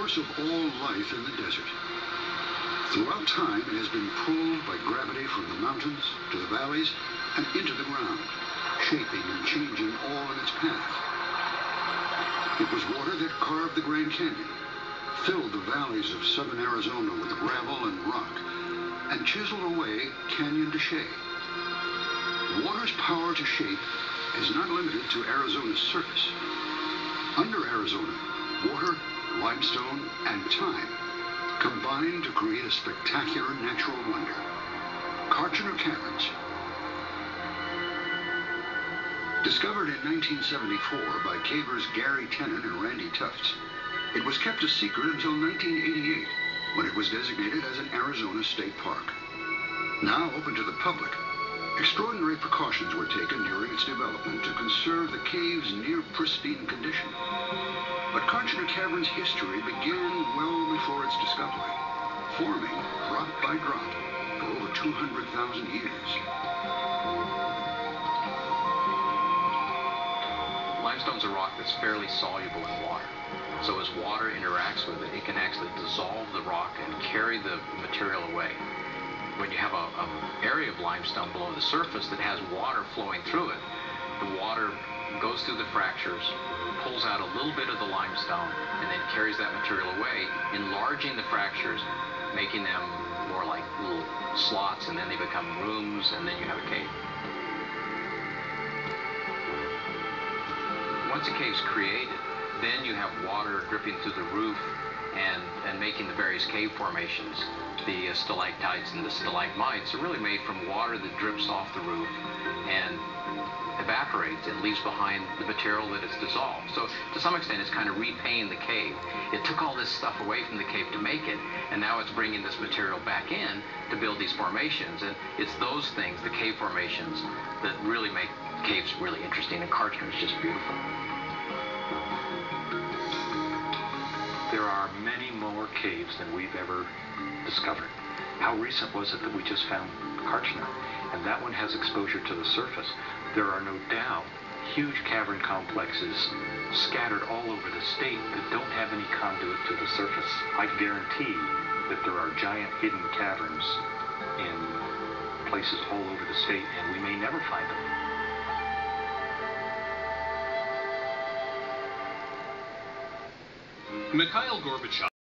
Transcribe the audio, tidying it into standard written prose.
source of all life in the desert. Throughout time, it has been pulled by gravity from the mountains to the valleys and into the ground, shaping and changing all in its path. It was water that carved the Grand Canyon, filled the valleys of southern Arizona with gravel and rock, and chiseled away canyon to shade. Water's power to shape is not limited to Arizona's surface. Under Arizona, water, limestone, and time combine to create a spectacular natural wonder. Kartchner Caverns. Discovered in 1974 by cavers Gary Tennant and Randy Tufts, it was kept a secret until 1988, when it was designated as an Arizona State Park. Now open to the public, extraordinary precautions were taken during its development to conserve the cave's near pristine condition. But Kartchner Caverns' history began well before its discovery, forming drop by drop for over 200,000 years. Limestone's a rock that's fairly soluble in water. So as water interacts with it, it can actually dissolve the rock and carry the material away. When you have an area of limestone below the surface that has water flowing through it, the water goes through the fractures, pulls out a little bit of the limestone, and then carries that material away, enlarging the fractures, making them more like little slots, and then they become rooms, and then you have a cave. Once a cave's created, then you have water dripping through the roof and making the various cave formations. The stalactites and the stalagmites are really made from water that drips off the roof and evaporates and leaves behind the material that it's dissolved. So to some extent, it's kind of repaying the cave. It took all this stuff away from the cave to make it, and now it's bringing this material back in to build these formations. And it's those things, the cave formations, that really make caves really interesting, and Kartchner is just beautiful. There are many more caves than we've ever discovered. How recent was it that we just found Kartchner? And that one has exposure to the surface. There are no doubt huge cavern complexes scattered all over the state that don't have any conduit to the surface. I guarantee that there are giant hidden caverns in places all over the state, and we may never find them. Mikhail Gorbachev